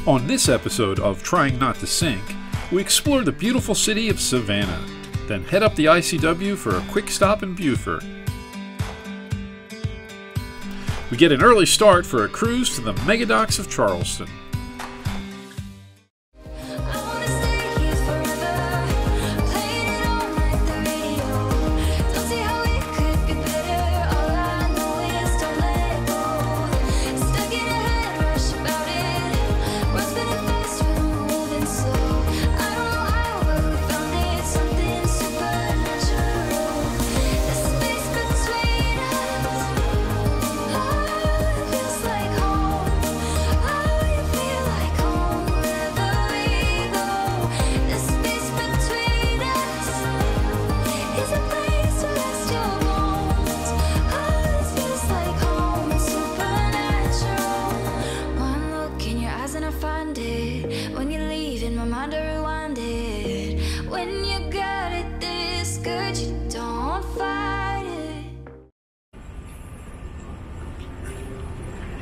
On this episode of Trying Not to Sink, we explore the beautiful city of Savannah, then head up the ICW for a quick stop in Beaufort. We get an early start for a cruise to the megadocks of Charleston.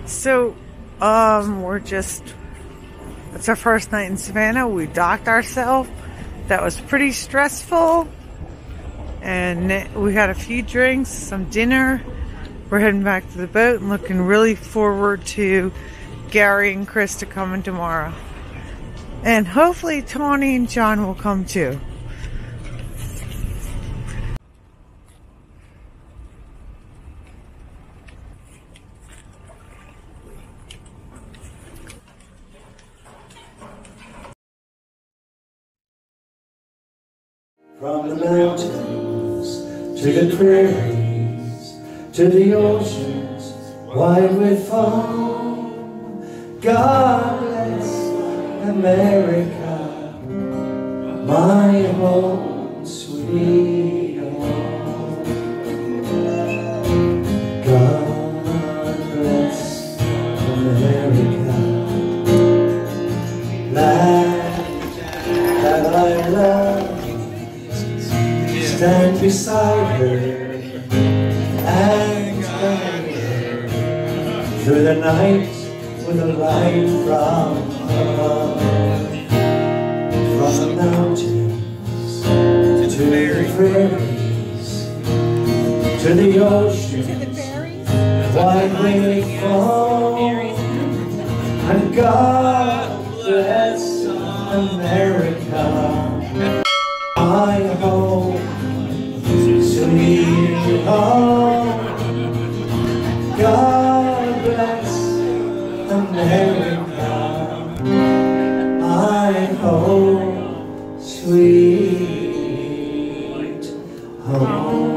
So, it's our first night in Savannah. We docked ourselves. That was pretty stressful. And we had a few drinks, some dinner. We're heading back to the boat and looking really forward to Gary and Krista coming tomorrow. And hopefully Tawny and John will come too. From the mountains to the prairies to the oceans wide with foam, God bless America, my home sweet home. God bless America, land that I love. Stand beside her and guide her through the night with a light from above. From the mountains to the prairies to the ocean wide with foam, and God bless America, my home. Sweet home, God bless America, my home, sweet home.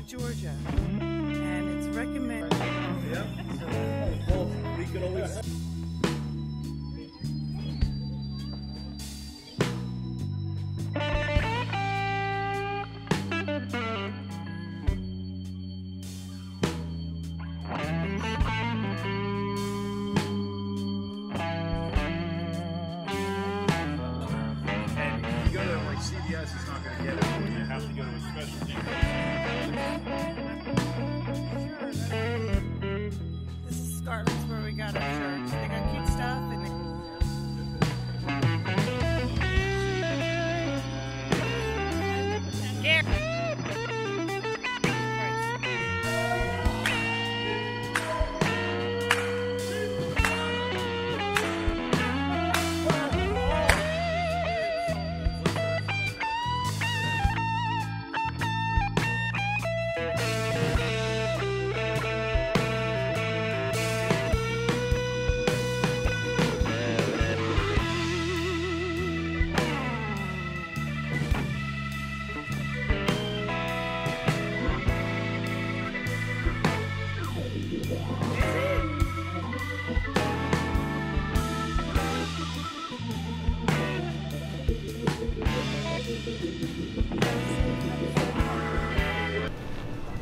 Georgia, and it's recommended. Yeah. Well, we could always. And you go to like CVS, it's not going to get it. You have to go to a specialty. This is Scarlett's where we got our shirts.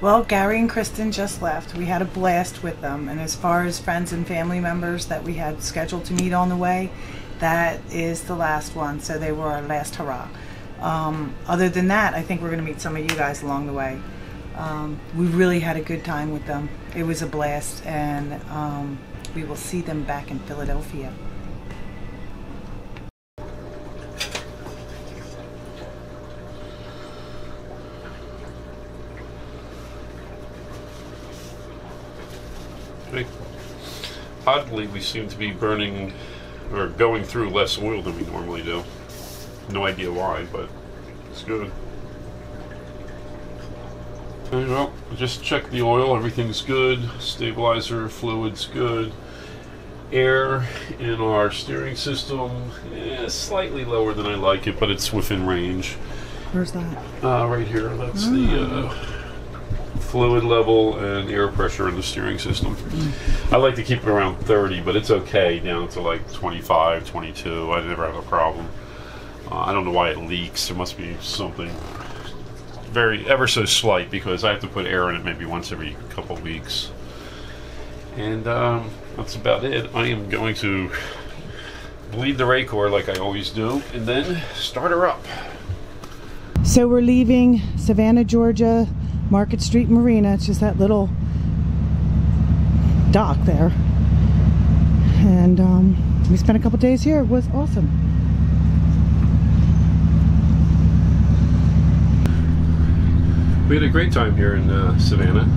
Well, Gary and Kristen just left. We had a blast with them, and as far as friends and family members that we had scheduled to meet on the way, that is the last one, so they were our last hurrah. Other than that, I think we're going to meet some of you guys along the way. We really had a good time with them. It was a blast, and we will see them back in Philadelphia. Oddly, we seem to be burning or going through less oil than we normally do. No idea why, but it's good. Okay, well, just check the oil. Everything's good. Stabilizer fluid's good. Air in our steering system is slightly lower than I like it, but it's within range. Where's that? Right here. That's the fluid level and air pressure in the steering system. I like to keep it around 30, but it's okay down to like 25, 22. I never have a problem. I don't know why it leaks. There must be something ever so slight, because I have to put air in it maybe once every couple of weeks. And that's about it. I am going to bleed the Raycor like I always do, and then start her up. So we're leaving Savannah, Georgia, Market Street Marina. It's just that little dock there. And we spent a couple days here. It was awesome. We had a great time here in Savannah.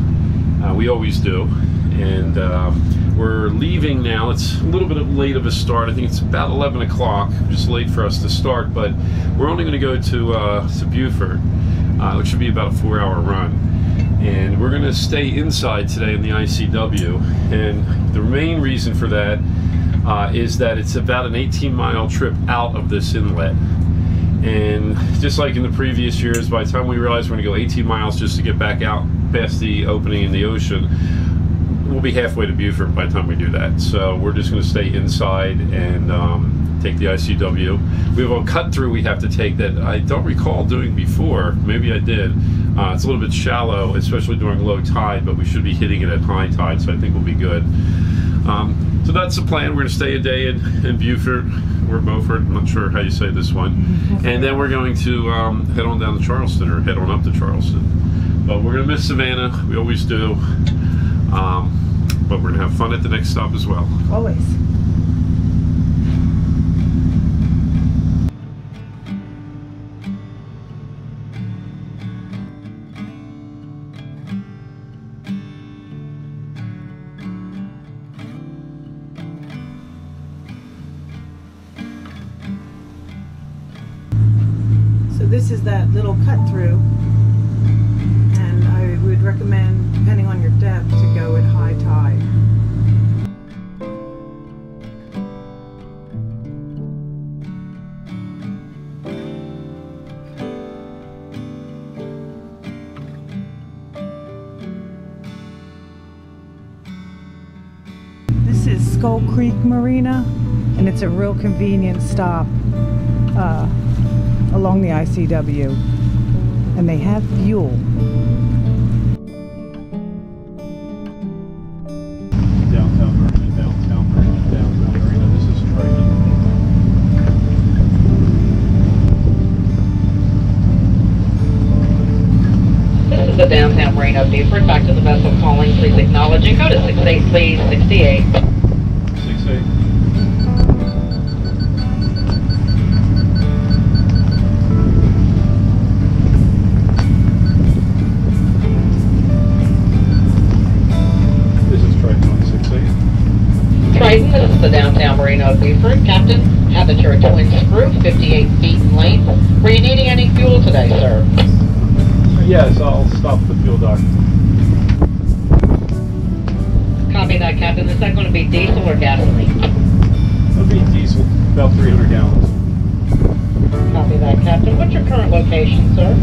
We always do. And we're leaving now. It's a little bit late of a start. I think it's about 11 o'clock, which is late for us to start, but we're only going to go to Beaufort, which should be about a 4-hour run. And we're going to stay inside today in the ICW. And the main reason for that is that it's about an 18-mile trip out of this inlet. And just like in the previous years, by the time we realize we're going to go 18 miles just to get back out past the opening in the ocean, we'll be halfway to Beaufort by the time we do that. So we're just going to stay inside and take the ICW. We have a cut through we have to take that I don't recall doing before. Maybe I did. It's a little bit shallow, especially during low tide, but we should be hitting it at high tide, so I think we'll be good. So that's the plan. We're going to stay a day in Beaufort, or Beaufort, I'm not sure how you say this one. And then we're going to head on down to Charleston, or head on up to Charleston. But we're going to miss Savannah, we always do. But we're going to have fun at the next stop as well. Always. So this is that little cut through, and I would recommend, depending on your depth, to go at high tide. This is Skull Creek Marina, and it's a real convenient stop along the ICW, and they have fuel. Downtown Marina, this is Triton. This is the downtown Marina of Beaufort. Back to the vessel calling. Please acknowledge and go to 68, please. 68. 68. Triton, this is the downtown Marina of Beaufort. Captain, have that you're a twin screw, 58 feet in length. Were you needing any fuel today, sir? Yes, I'll stop at the fuel dock. Copy that, Captain. Is that going to be diesel or gasoline? It'll be diesel, about 300 gallons. Copy that, Captain. What's your current location, sir?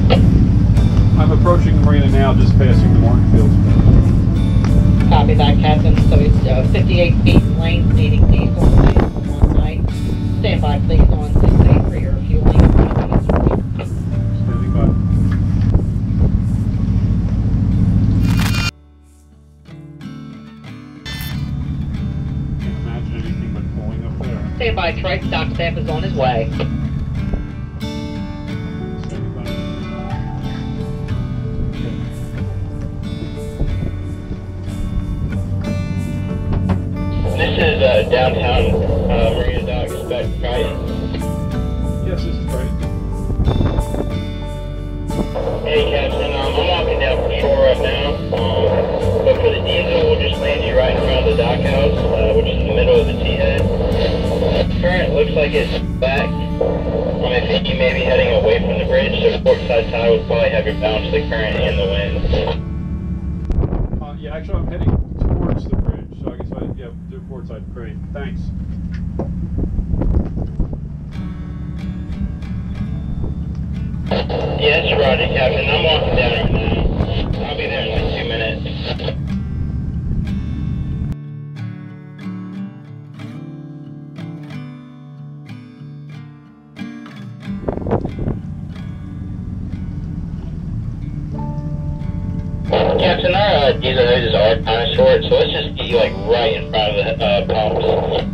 I'm approaching the marina now, just passing the cornfields. Copy that, Captain. So it's 58 feet in length, needing diesel for one night. Stand by, please, on 68 for your fueling. Standing by. stand by, Trike. Dock staff is on his way. This is downtown Marina Dock Spec, right? Yes, this is right. Hey, Captain, I'm walking down for shore right now. But for the diesel, we'll just land you right in front of the dock house, which is in the middle of the T-head. Current looks like it's back. I think you may be heading away from the bridge, so port side tide would probably have your balance of the current and the wind. Yeah, actually, I'm heading towards the bridge, so I guess do port side crane. Thanks. Yes, Roger, Captain. I'm walking down right now. I'll be there in like 2 minutes. Captain, our diesel hoses are kind of short, so let's just get you like right in front of the pumps.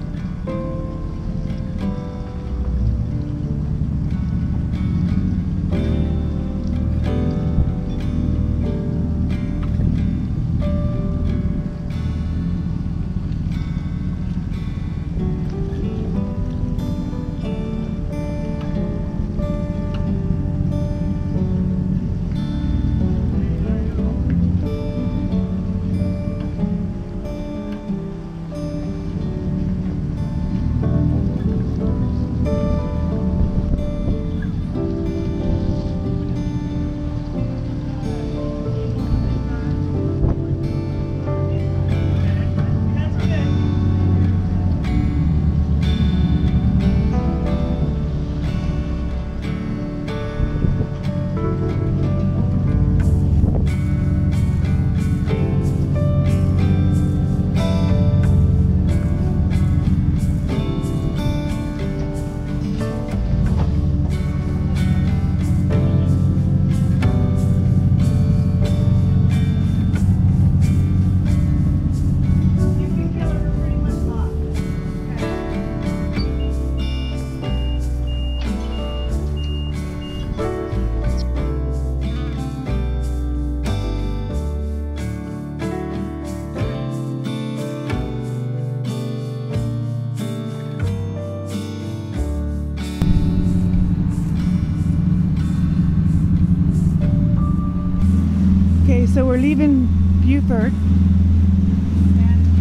So we're leaving Beaufort.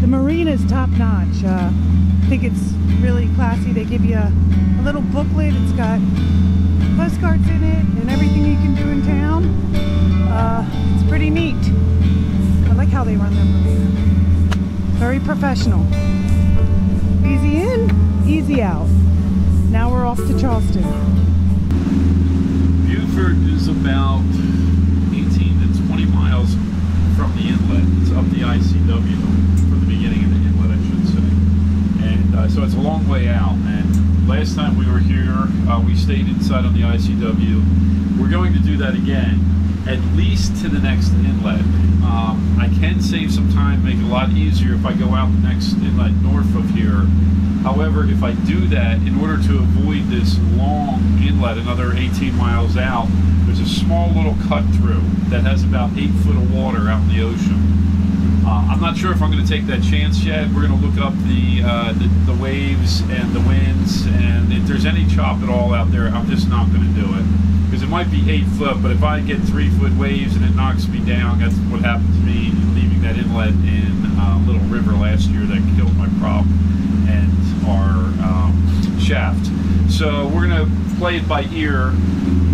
The marina is top notch. I think it's really classy. They give you a little booklet. It's got postcards in it and everything you can do in town. It's pretty neat. I like how they run their marina. Very professional. Easy in, easy out. Now we're off to Charleston. Beaufort is about 18 to 20 miles from the inlet. It's up the ICW from the beginning of the inlet, I should say. And so it's a long way out. And last time we were here, we stayed inside on the ICW. We're going to do that again, at least to the next inlet. I can save some time, make it a lot easier if I go out the next inlet north of here. However, if I do that, in order to avoid this long inlet, another 18 miles out, there's a small little cut through that has about 8 foot of water out in the ocean. I'm not sure if I'm going to take that chance yet. We're going to look up the waves and the winds, and if there's any chop at all out there, I'm just not going to do it. Because it might be 8 foot, but if I get 3 foot waves and it knocks me down, that's what happened to me leaving that inlet in Little River last year that killed my prop and our shaft. So we're going to play it by ear.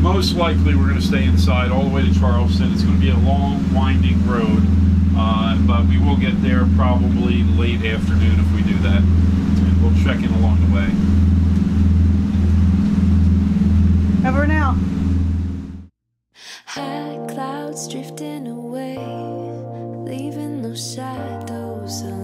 Most likely we're going to stay inside all the way to Charleston. It's going to be a long, winding road, but we will get there probably late afternoon if we do that. And we'll check in along the way. Over now. High clouds drifting away, leaving no shadows on